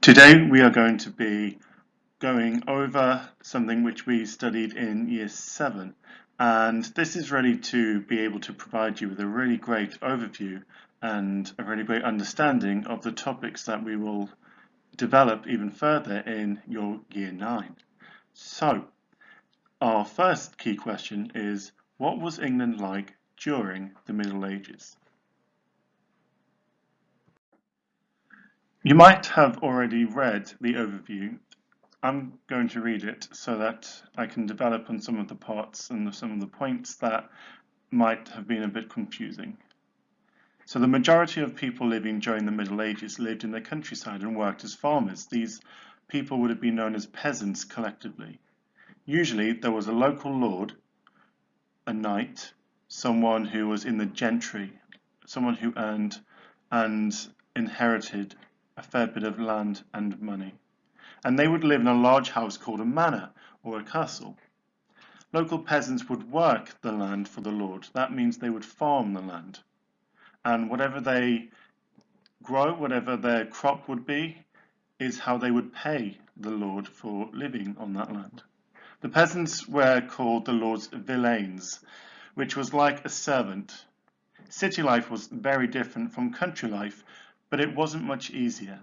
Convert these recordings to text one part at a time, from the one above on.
Today we are going to be going over something which we studied in Year 7, and this is ready to be able to provide you with a really great overview and a really great understanding of the topics that we will develop even further in your Year 9. So, our first key question is, what was England like during the Middle Ages? You might have already read the overview. I'm going to read it so that I can develop on some of the parts and some of the points that might have been a bit confusing. So the majority of people living during the Middle Ages lived in the countryside and worked as farmers. These people would have been known as peasants collectively. Usually there was a local lord, a knight, someone who was in the gentry, someone who earned and inherited a fair bit of land and money. And they would live in a large house called a manor or a castle. Local peasants would work the land for the lord. That means they would farm the land. And whatever they grow, whatever their crop would be, is how they would pay the lord for living on that land. The peasants were called the lord's villeins, which was like a servant. City life was very different from country life, but it wasn't much easier.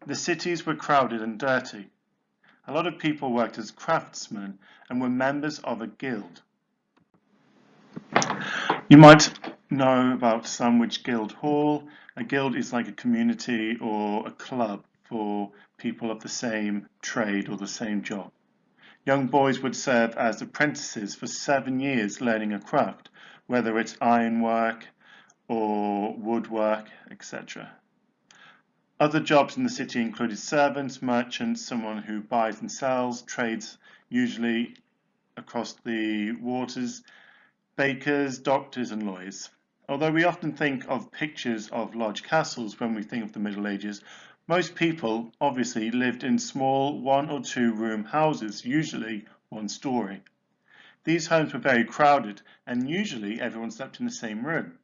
The cities were crowded and dirty. A lot of people worked as craftsmen and were members of a guild. You might know about Sandwich Guild Hall. A guild is like a community or a club for people of the same trade or the same job. Young boys would serve as apprentices for 7 years learning a craft, whether it's ironwork or woodwork, etc. Other jobs in the city included servants, merchants, someone who buys and sells, trades usually across the waters, bakers, doctors and lawyers. Although we often think of pictures of large castles when we think of the Middle Ages, most people obviously lived in small 1 or 2 room houses, usually 1 story. These homes were very crowded and usually everyone slept in the same room.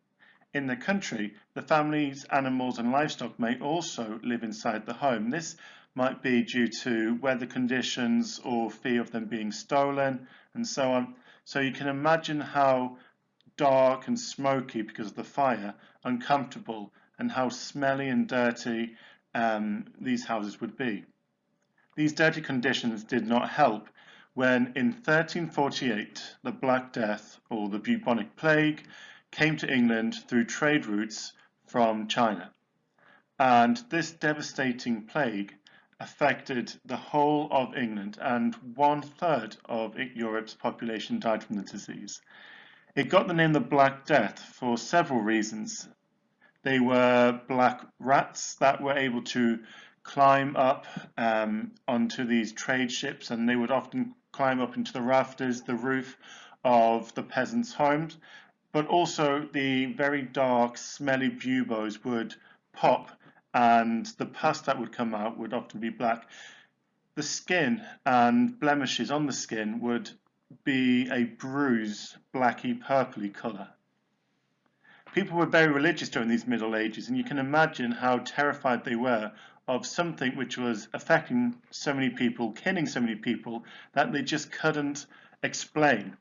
In the country, the families, animals and livestock may also live inside the home. This might be due to weather conditions or fear of them being stolen and so on. So you can imagine how dark and smoky because of the fire, uncomfortable, and how smelly and dirty these houses would be. These dirty conditions did not help when in 1348 the Black Death or the bubonic plague came to England through trade routes from China. And this devastating plague affected the whole of England, and 1/3 of Europe's population died from the disease. It got the name the Black Death for several reasons. They were black rats that were able to climb up onto these trade ships, and they would often climb up into the rafters, the roof of the peasants' homes, but also the very dark, smelly buboes would pop and the pus that would come out would often be black. The skin and blemishes on the skin would be a bruised, blacky, purpley colour. People were very religious during these Middle Ages, and you can imagine how terrified they were of something which was affecting so many people, killing so many people, that they just couldn't explain.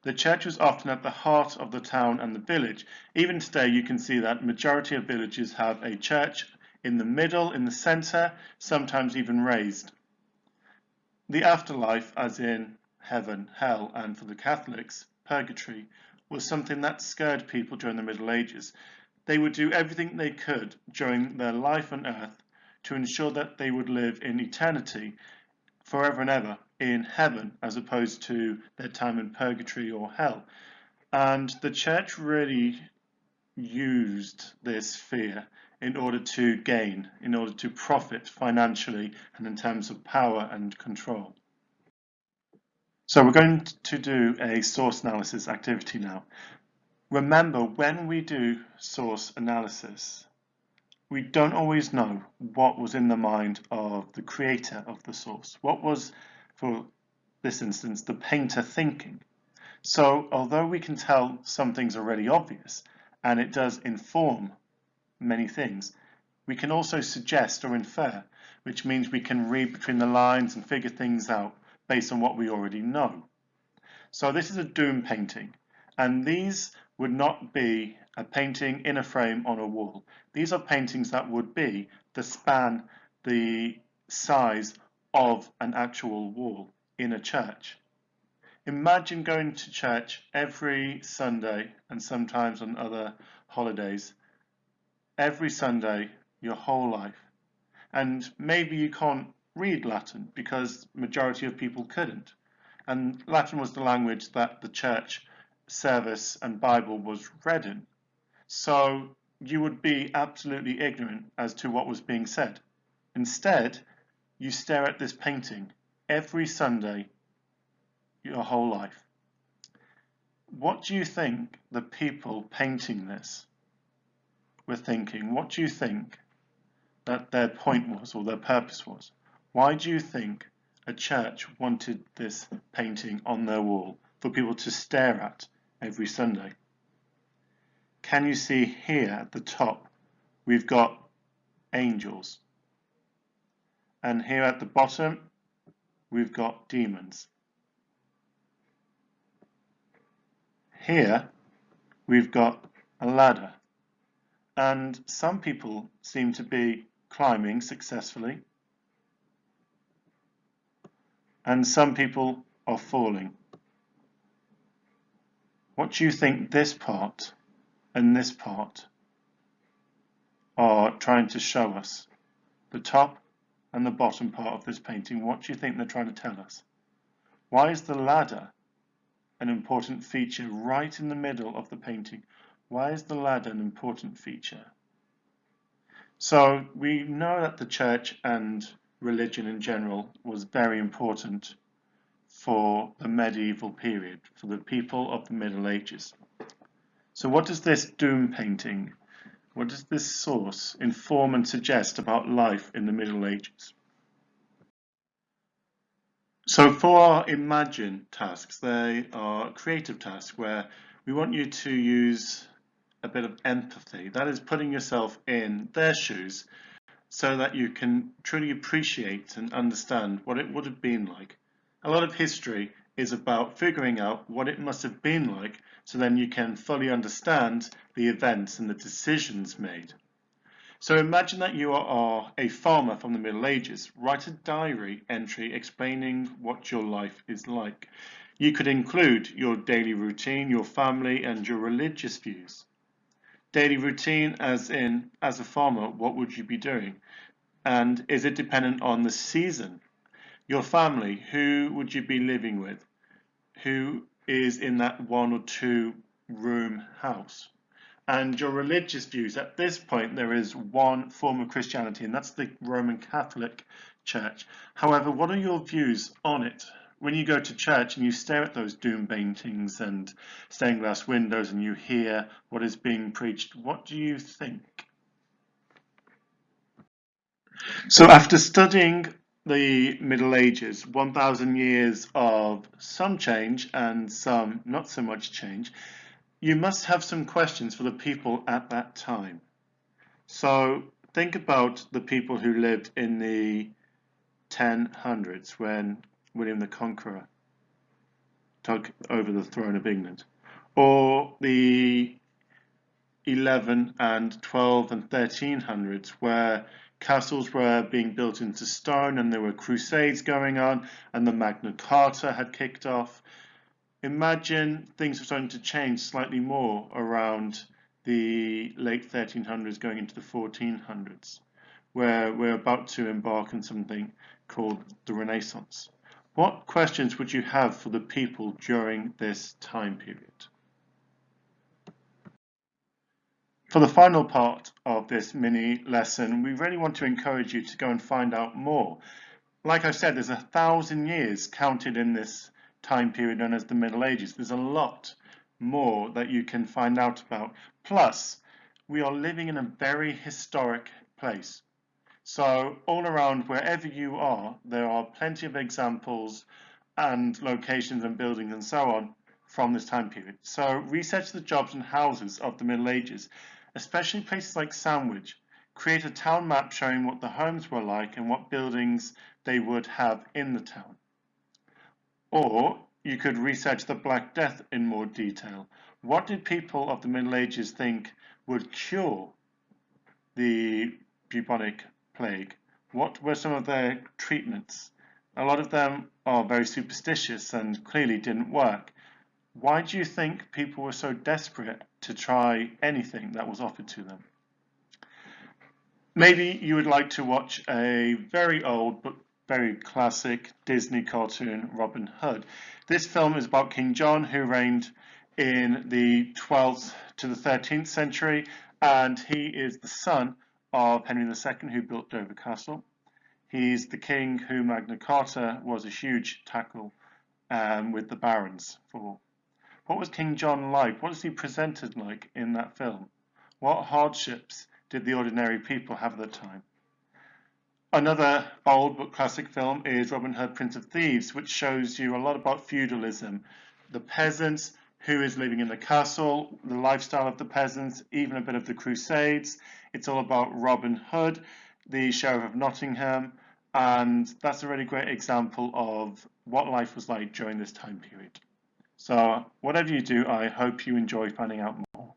The church was often at the heart of the town and the village. Even today you can see that majority of villages have a church in the middle, in the centre, sometimes even raised. The afterlife, as in heaven, hell, and for the Catholics, purgatory, was something that scared people during the Middle Ages. They would do everything they could during their life on earth to ensure that they would live in eternity, forever and ever, in heaven, as opposed to their time in purgatory or hell. And the church really used this fear in order to gain, in order to profit financially and in terms of power and control. So we're going to do a source analysis activity now. Remember, when we do source analysis, we don't always know what was in the mind of the creator of the source. What was, for this instance, the painter thinking? So although we can tell some things are already obvious, and it does inform many things, We can also suggest or infer, which means we can read between the lines and figure things out based on what we already know. So this is a doom painting, and these would not be a painting in a frame on a wall. These are paintings that would be the size of an actual wall in a church. Imagine going to church every Sunday and sometimes on other holidays, every Sunday, your whole life. And maybe you can't read Latin because majority of people couldn't. And Latin was the language that the church service and Bible was read in. So you would be absolutely ignorant as to what was being said. Instead, you stare at this painting every Sunday your whole life. What do you think the people painting this were thinking? What do you think that their point was or their purpose was? Why do you think a church wanted this painting on their wall for people to stare at every Sunday? Can you see here at the top we've got angels, and here at the bottom we've got demons. Here we've got a ladder, and some people seem to be climbing successfully, and some people are falling. What do you think this part and this part are trying to show us? The top and the bottom part of this painting, what do you think they're trying to tell us? Why is the ladder an important feature right in the middle of the painting? Why is the ladder an important feature? So we know that the church and religion in general was very important for the medieval period, for the people of the Middle Ages. So what does this doom painting, what does this source inform and suggest about life in the Middle Ages? So for our imagine tasks, they are creative tasks where we want you to use a bit of empathy. That is putting yourself in their shoes so that you can truly appreciate and understand what it would have been like. A lot of history is about figuring out what it must have been like so then you can fully understand the events and the decisions made. So imagine that you are a farmer from the Middle Ages. Write a diary entry explaining what your life is like. You could include your daily routine, your family, and your religious views. Daily routine as in, as a farmer, what would you be doing? And is it dependent on the season? Your family, who would you be living with? Who is in that 1 or 2 room house? And your religious views. At this point, there is one form of Christianity, and that's the Roman Catholic Church. However, what are your views on it? When you go to church and you stare at those doom paintings and stained glass windows and you hear what is being preached, what do you think? So after studying the Middle Ages, 1,000 years of some change and some not so much change, you must have some questions for the people at that time. So think about the people who lived in the 1000s when William the Conqueror took over the throne of England, or the 11 and 12 and 1300s where castles were being built into stone and there were crusades going on and the Magna Carta had kicked off. Imagine things are starting to change slightly more around the late 1300s going into the 1400s, where we're about to embark on something called the Renaissance. What questions would you have for the people during this time period? For the final part of this mini lesson, we really want to encourage you to go and find out more. Like I said, there's 1,000 years counted in this time period known as the Middle Ages. There's a lot more that you can find out about. Plus, we are living in a very historic place. So all around, wherever you are, there are plenty of examples and locations and buildings and so on from this time period. So research the jobs and houses of the Middle Ages, especially places like Sandwich. Create a town map showing what the homes were like and what buildings they would have in the town. Or you could research the Black Death in more detail. What did people of the Middle Ages think would cure the bubonic plague? What were some of their treatments? A lot of them are very superstitious and clearly didn't work. Why do you think people were so desperate to try anything that was offered to them? Maybe you would like to watch a very old but very classic Disney cartoon, Robin Hood. This film is about King John, who reigned in the 12th to the 13th century, and he is the son of Henry II, who built Dover Castle. He's the king who Magna Carta was a huge tackle with the barons for. What was King John like? What was he presented like in that film? What hardships did the ordinary people have at the time? Another old but classic film is Robin Hood, Prince of Thieves, which shows you a lot about feudalism. The peasants, who is living in the castle, the lifestyle of the peasants, even a bit of the Crusades. It's all about Robin Hood, the Sheriff of Nottingham, and that's a really great example of what life was like during this time period. So whatever you do, I hope you enjoy finding out more.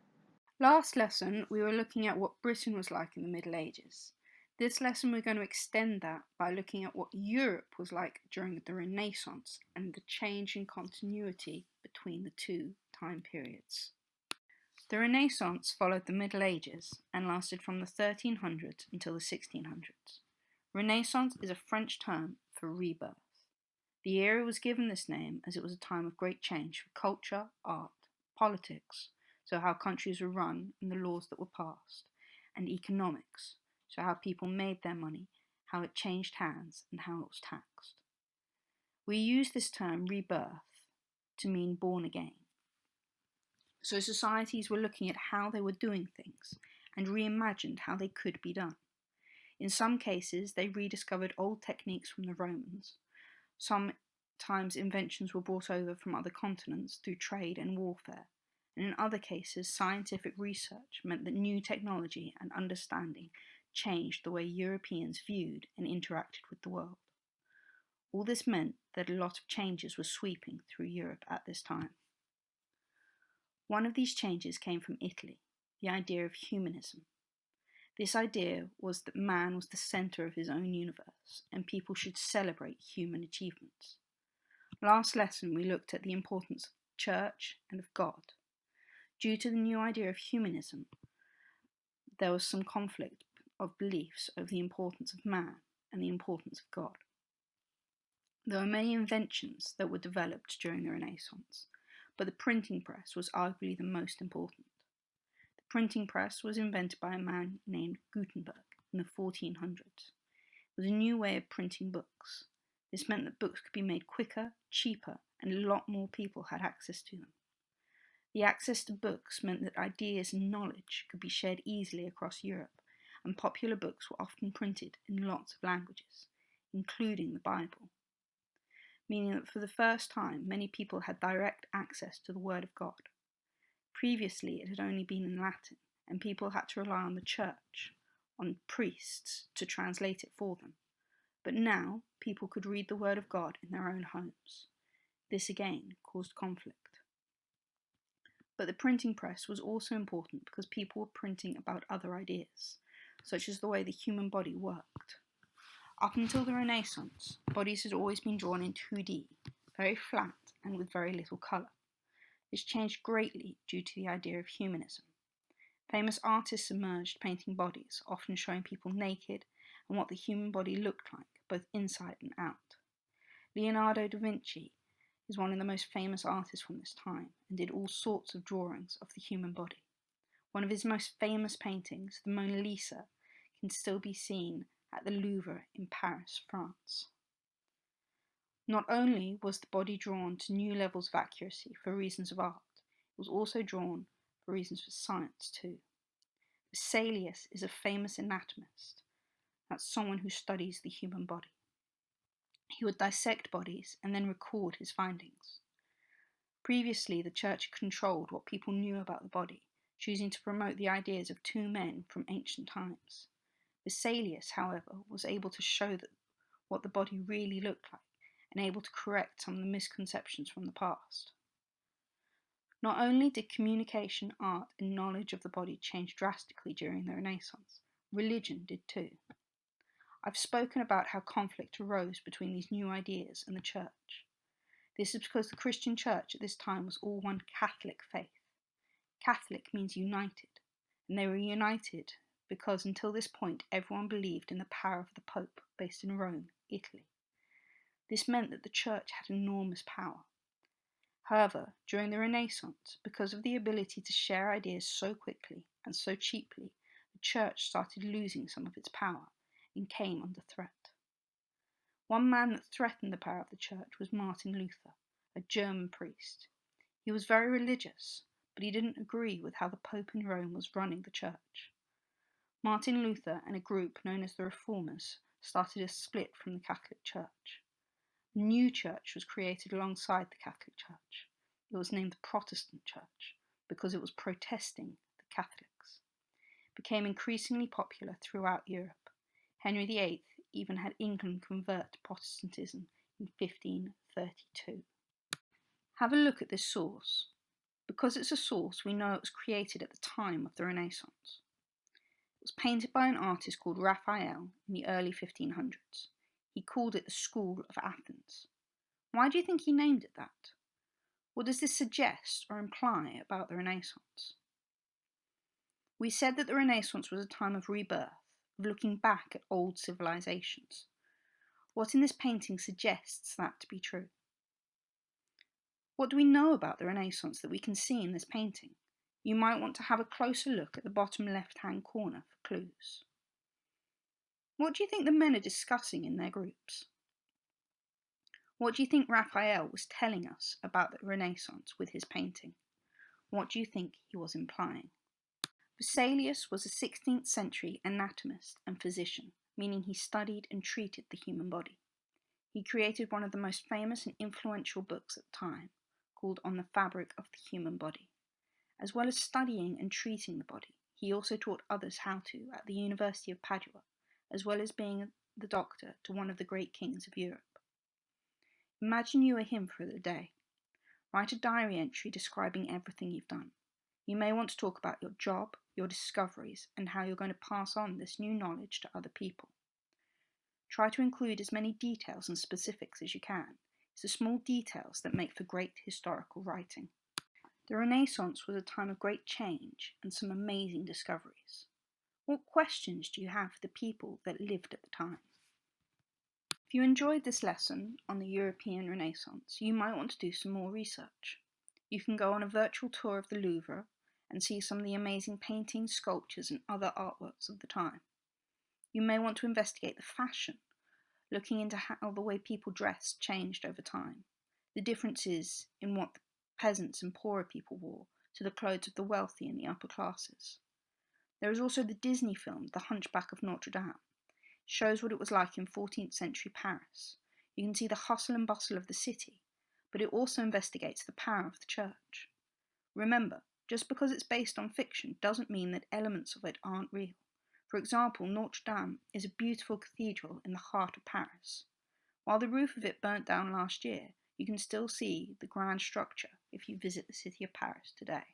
Last lesson, we were looking at what Britain was like in the Middle Ages. This lesson, we're going to extend that by looking at what Europe was like during the Renaissance and the change in continuity between the two time periods. The Renaissance followed the Middle Ages and lasted from the 1300s until the 1600s. Renaissance is a French term for rebirth. The era was given this name as it was a time of great change for culture, art, politics, so how countries were run and the laws that were passed, and economics, so how people made their money, how it changed hands, and how it was taxed. We use this term rebirth to mean born again. So societies were looking at how they were doing things and reimagined how they could be done. In some cases, they rediscovered old techniques from the Romans. Sometimes inventions were brought over from other continents through trade and warfare. And in other cases, scientific research meant that new technology and understanding changed the way Europeans viewed and interacted with the world. All this meant that a lot of changes were sweeping through Europe at this time. One of these changes came from Italy, the idea of humanism. This idea was that man was the centre of his own universe and people should celebrate human achievements. Last lesson, we looked at the importance of the church and of God. Due to the new idea of humanism, there was some conflict of beliefs over the importance of man and the importance of God. There were many inventions that were developed during the Renaissance, but the printing press was arguably the most important. The printing press was invented by a man named Gutenberg in the 1400s. It was a new way of printing books. This meant that books could be made quicker, cheaper, and a lot more people had access to them. The access to books meant that ideas and knowledge could be shared easily across Europe, and popular books were often printed in lots of languages, including the Bible, meaning that for the first time many people had direct access to the Word of God. Previously it had only been in Latin, and people had to rely on the church, on priests, to translate it for them. But now people could read the Word of God in their own homes. This again caused conflict. But the printing press was also important because people were printing about other ideas, such as the way the human body worked. Up until the Renaissance, bodies had always been drawn in 2D, very flat and with very little colour. This changed greatly due to the idea of humanism. Famous artists emerged painting bodies, often showing people naked and what the human body looked like, both inside and out. Leonardo da Vinci is one of the most famous artists from this time and did all sorts of drawings of the human body. One of his most famous paintings, the Mona Lisa, can still be seen at the Louvre in Paris, France. Not only was the body drawn to new levels of accuracy for reasons of art, it was also drawn for reasons for science too. Vesalius is a famous anatomist. That's someone who studies the human body. He would dissect bodies and then record his findings. Previously, the church controlled what people knew about the body, choosing to promote the ideas of two men from ancient times. Vesalius, however, was able to show what the body really looked like and able to correct some of the misconceptions from the past. Not only did communication, art, and knowledge of the body change drastically during the Renaissance, religion did too. I've spoken about how conflict arose between these new ideas and the church. This is because the Christian church at this time was all one Catholic faith. Catholic means united, and they were united because until this point everyone believed in the power of the Pope based in Rome, Italy. This meant that the church had enormous power. However, during the Renaissance, because of the ability to share ideas so quickly and so cheaply, the church started losing some of its power and came under threat. One man that threatened the power of the church was Martin Luther, a German priest. He was very religious, but he didn't agree with how the Pope in Rome was running the church. Martin Luther and a group known as the Reformers started a split from the Catholic Church. A new church was created alongside the Catholic Church. It was named the Protestant Church because it was protesting the Catholics. It became increasingly popular throughout Europe. Henry VIII even had England convert to Protestantism in 1532. Have a look at this source. Because it's a source, we know it was created at the time of the Renaissance. It was painted by an artist called Raphael in the early 1500s. He called it the School of Athens. Why do you think he named it that? What does this suggest or imply about the Renaissance? We said that the Renaissance was a time of rebirth, of looking back at old civilizations. What in this painting suggests that to be true? What do we know about the Renaissance that we can see in this painting? You might want to have a closer look at the bottom left-hand corner for clues. What do you think the men are discussing in their groups? What do you think Raphael was telling us about the Renaissance with his painting? What do you think he was implying? Vesalius was a 16th century anatomist and physician, meaning he studied and treated the human body. He created one of the most famous and influential books at the time, called On the Fabric of the Human Body. As well as studying and treating the body, he also taught others how to at the University of Padua, as well as being the doctor to one of the great kings of Europe. Imagine you are him for the day. Write a diary entry describing everything you've done. You may want to talk about your job, your discoveries, and how you're going to pass on this new knowledge to other people. Try to include as many details and specifics as you can. It's the small details that make for great historical writing. The Renaissance was a time of great change and some amazing discoveries. What questions do you have for the people that lived at the time? If you enjoyed this lesson on the European Renaissance, you might want to do some more research. You can go on a virtual tour of the Louvre and see some of the amazing paintings, sculptures, and other artworks of the time. You may want to investigate the fashion, looking into how the way people dressed changed over time, the differences in what the peasants and poorer people wore to the clothes of the wealthy and the upper classes. There is also the Disney film, The Hunchback of Notre Dame. It shows what it was like in 14th century Paris. You can see the hustle and bustle of the city, but it also investigates the power of the church. Remember, just because it's based on fiction doesn't mean that elements of it aren't real. For example, Notre Dame is a beautiful cathedral in the heart of Paris. While the roof of it burnt down last year, you can still see the grand structure if you visit the city of Paris today.